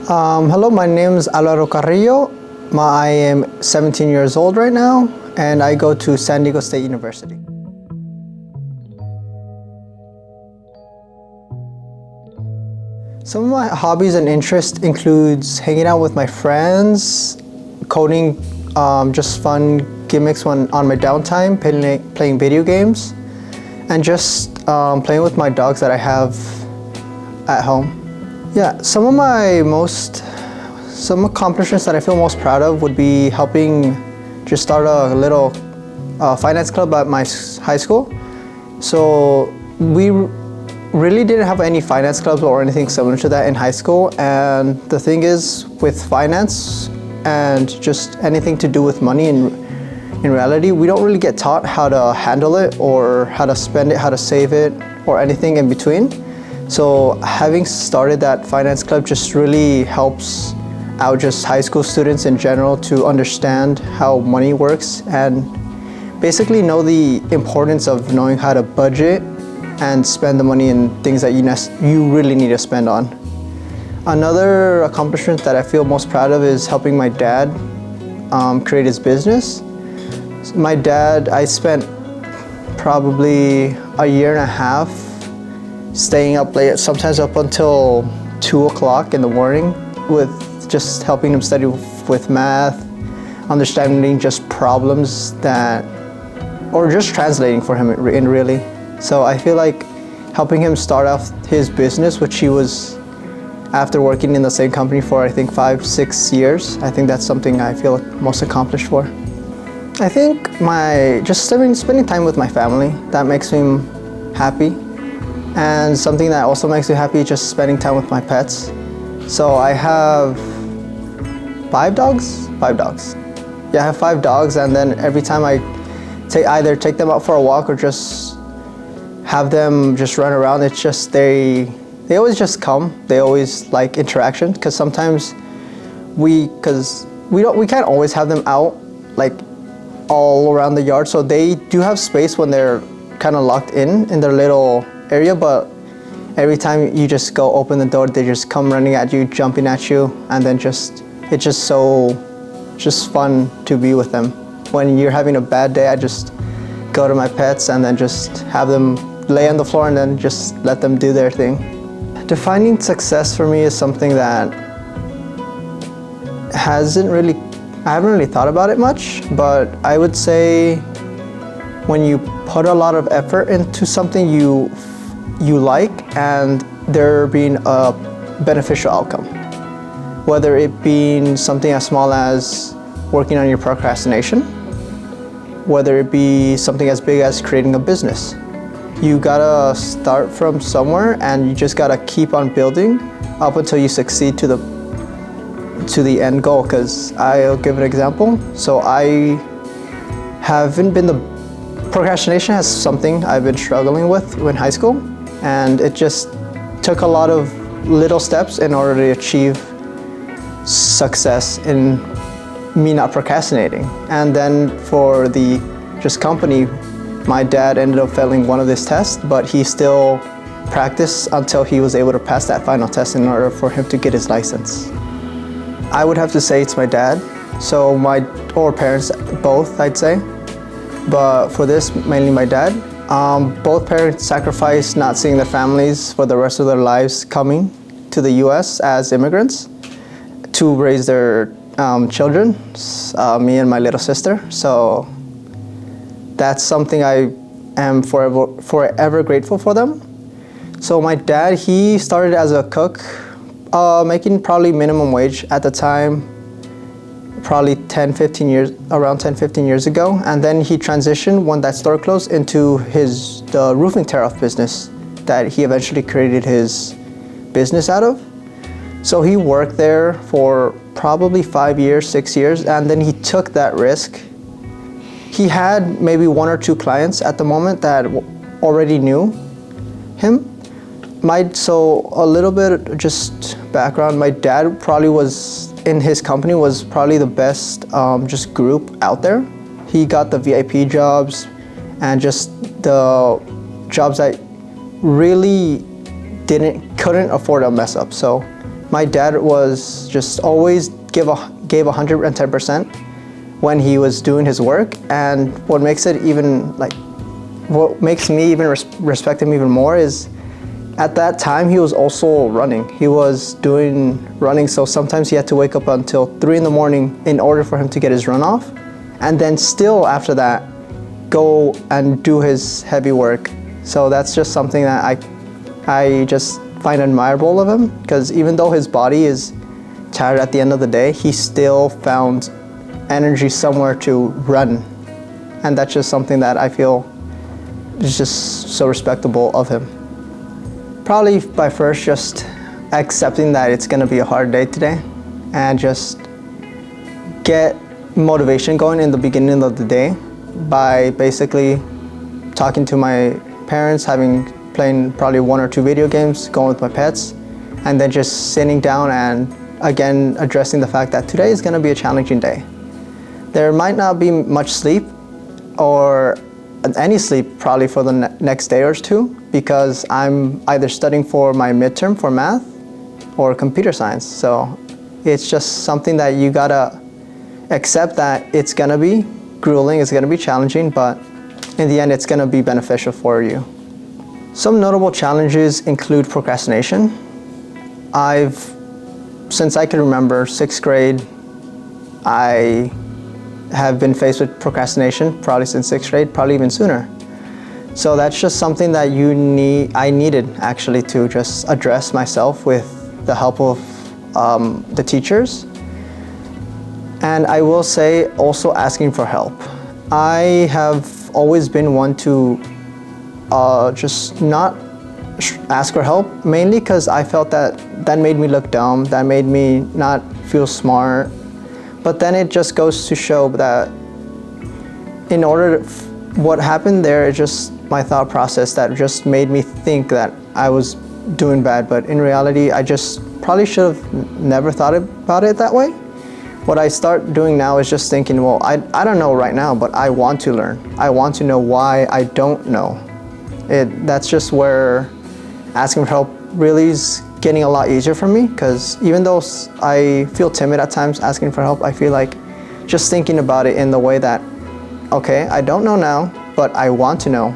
Hello, my name is Alvaro Carrillo. I am 17 years old right now, and I go to San Diego State University. Some of my hobbies and interests includes hanging out with my friends, coding just fun gimmicks when on my downtime, playing video games, and just playing with my dogs that I have at home. Yeah, some accomplishments that I feel most proud of would be helping just start a little finance club at my high school. So we really didn't have any finance clubs or anything similar to that in high school. And the thing is, with finance and just anything to do with money in reality, we don't really get taught how to handle it or how to spend it, how to save it, or anything in between. So having started that finance club just really helps out just high school students in general to understand how money works and basically know the importance of knowing how to budget and spend the money in things that you really need to spend on. Another accomplishment that I feel most proud of is helping my dad create his business. My dad, I spent probably a year and a half staying up late, sometimes up until 2 o'clock in the morning, with just helping him study with math, understanding just problems or just translating for him in really. So I feel like helping him start off his business, which he was after working in the same company for I think 5-6 years, I think that's something I feel most accomplished for. I think just spending time with my family, that makes me happy. And something that also makes me happy is just spending time with my pets. So I have 5 dogs? 5 dogs. Yeah, I have 5 dogs, and then every time I either take them out for a walk or just have them just run around, it's just they always just come. They always like interaction, because sometimes we can't always have them out like all around the yard, so they do have space when they're kind of locked in their little area, but every time you just go open the door, they just come running at you, jumping at you, and then it's just fun to be with them. When you're having a bad day, I just go to my pets and then just have them lay on the floor and then just let them do their thing. Defining success for me is something that I haven't really thought about it much, but I would say when you put a lot of effort into something you like and there being a beneficial outcome, whether it being something as small as working on your procrastination, whether it be something as big as creating a business. You gotta start from somewhere and you just gotta keep on building up until you succeed to the end goal. Because I'll give an example. So procrastination is something I've been struggling with in high school, and it just took a lot of little steps in order to achieve success in me not procrastinating. And then for the company, my dad ended up failing one of his tests, but he still practiced until he was able to pass that final test in order for him to get his license. I would have to say it's my dad, or parents, both I'd say. But for this, mainly my dad. Both parents sacrificed not seeing their families for the rest of their lives coming to the US as immigrants to raise their children, me and my little sister. So that's something I am forever grateful for them. So my dad, he started as a cook, making probably minimum wage at the time, probably around 10-15 years ago. And then he transitioned when that store closed into the roofing tear-off business that he eventually created his business out of. So he worked there for probably 5 years, 6 years, and then he took that risk. He had maybe 1 or 2 clients at the moment that already knew him. So a little bit just background, my dad probably in his company was probably the best just group out there. He got the VIP jobs and just the jobs that really couldn't afford to mess up. So My dad was just always gave 110% when he was doing his work, and what makes me even respect him even more is at that time he was also running. He was doing running, so sometimes he had to wake up until 3 in the morning in order for him to get his run off, and then still after that go and do his heavy work. So that's just something that I just find admirable of him, because even though his body is tired at the end of the day, he still found energy somewhere to run, and that's just something that I feel is just so respectable of him. Probably by first just accepting that it's gonna be a hard day today, and just get motivation going in the beginning of the day by basically talking to my parents, playing probably 1 or 2 video games, going with my pets, and then just sitting down and again addressing the fact that today is gonna be a challenging day. There might not be much sleep or any sleep probably for the next day or two, because I'm either studying for my midterm for math or computer science. So it's just something that you gotta accept that it's gonna be grueling, it's gonna be challenging, but in the end it's gonna be beneficial for you. Some notable challenges include procrastination. Since I can remember 6th grade, I have been faced with procrastination probably since 6th grade, probably even sooner. So that's just something that I needed actually to just address myself with the help of the teachers. And I will say also asking for help. I have always been one to just not ask for help, mainly because I felt that made me look dumb, that made me not feel smart. But then it just goes to show that what happened there is just my thought process that just made me think that I was doing bad, but in reality I just probably should have never thought about it that way. What I start doing now is just thinking, well, I don't know right now, but I want to learn. I want to know why I don't know. That's just where asking for help really is getting a lot easier for me, because even though I feel timid at times asking for help, I feel like just thinking about it in the way that, okay, I don't know now, but I want to know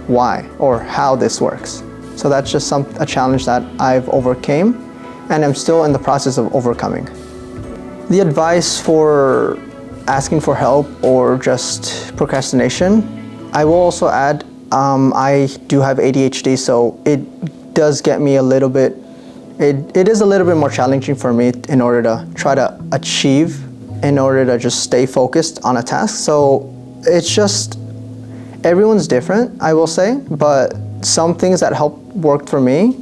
why or how this works. So that's just a challenge that I've overcame and I'm still in the process of overcoming. The advice for asking for help or just procrastination, I will also add, I do have ADHD, so it does get me a little bit, it is a little bit more challenging for me in order to try to achieve, in order to just stay focused on a task. So it's just, everyone's different, I will say, but some things that help work for me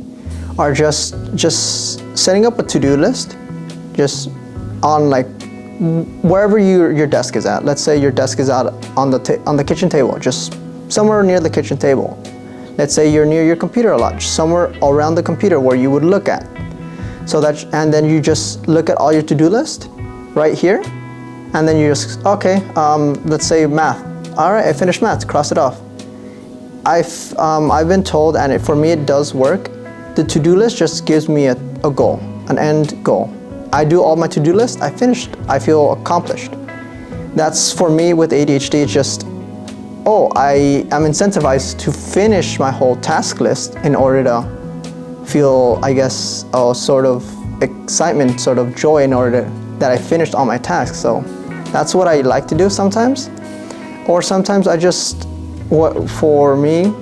are just setting up a to-do list, just on like wherever your desk is at. Let's say your desk is out on the kitchen table, just somewhere near the kitchen table. Let's say you're near your computer a lot, somewhere around the computer where you would look at. And then you just look at all your to-do list right here, and then you just, okay, let's say math. All right, I finished math, cross it off. I've been told, and for me it does work, the to-do list just gives me a goal, an end goal. I do all my to-do list, I finished, I feel accomplished. That's for me with ADHD, it's just, oh, I am incentivized to finish my whole task list in order to feel, I guess, a sort of excitement, sort of joy in order that I finished all my tasks. So that's what I like to do sometimes. Or sometimes I just, for me,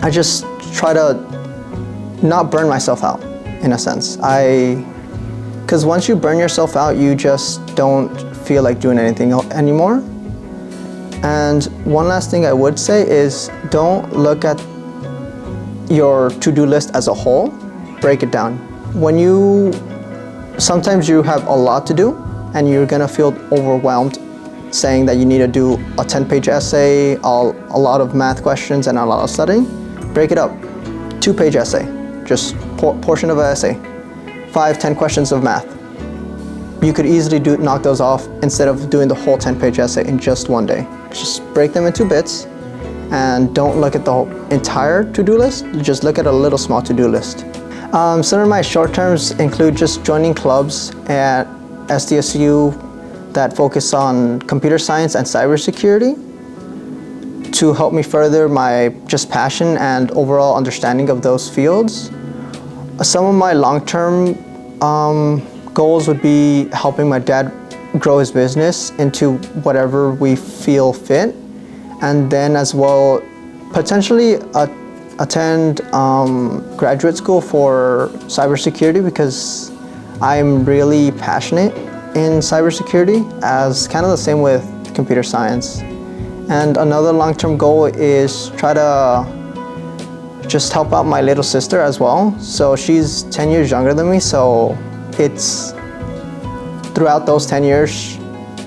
I just try to not burn myself out, in a sense. Because once you burn yourself out, you just don't feel like doing anything anymore. And one last thing I would say is, don't look at your to-do list as a whole, break it down. Sometimes you have a lot to do and you're gonna feel overwhelmed saying that you need to do a 10-page essay, a lot of math questions and a lot of studying. Break it up, 2-page essay, just portion of an essay, 5-10 questions of math. You could easily knock those off instead of doing the whole 10-page essay in just one day. Just break them into bits and don't look at the entire to-do list, just look at a little small to-do list. Some of my short terms include just joining clubs at SDSU that focus on computer science and cybersecurity to help me further my just passion and overall understanding of those fields. Some of my long-term goals would be helping my dad grow his business into whatever we feel fit, and then as well potentially attend graduate school for cybersecurity, because I'm really passionate in cybersecurity, as kind of the same with computer science. And another long-term goal is try to just help out my little sister as well. So she's 10 years younger than me, so it's throughout those 10 years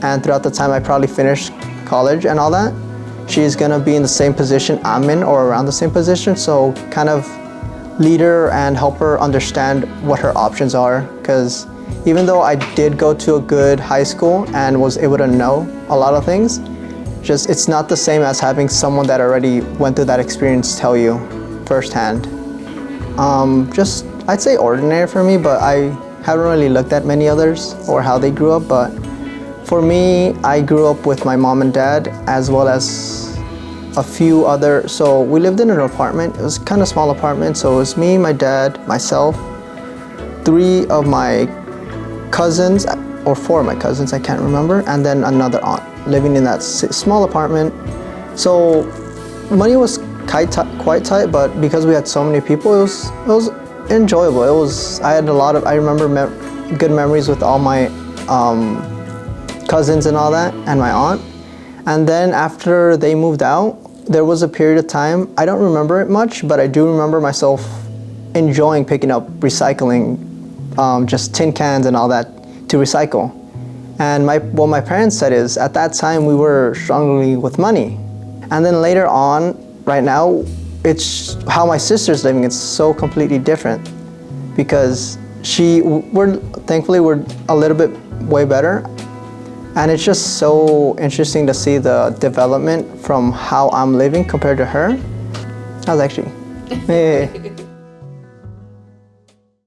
and throughout the time I probably finish college and all that, she's gonna be in the same position I'm in or around the same position. So kind of lead her and help her understand what her options are. Because even though I did go to a good high school and was able to know a lot of things, just it's not the same as having someone that already went through that experience tell you firsthand. Just I'd say ordinary for me, but I haven't really looked at many others or how they grew up. But for me, I grew up with my mom and dad as well as a few other, so we lived in an apartment. It was kind of small apartment, so it was me, my dad, myself, 3 of my cousins, or 4 of my cousins, I can't remember, and then another aunt living in that small apartment. So money was quite tight, but because we had so many people, it was enjoyable. I had a lot of, I remember good memories with all my cousins and all that, and my aunt. And then after they moved out, there was a period of time, I don't remember it much, but I do remember myself enjoying picking up recycling, just tin cans and all that to recycle. And what my parents said is, at that time we were struggling with money. And then later on, right now, it's how my sister's living. It's so completely different, because thankfully we're a little bit way better. And it's just so interesting to see the development from how I'm living compared to her. How's actually? Hey.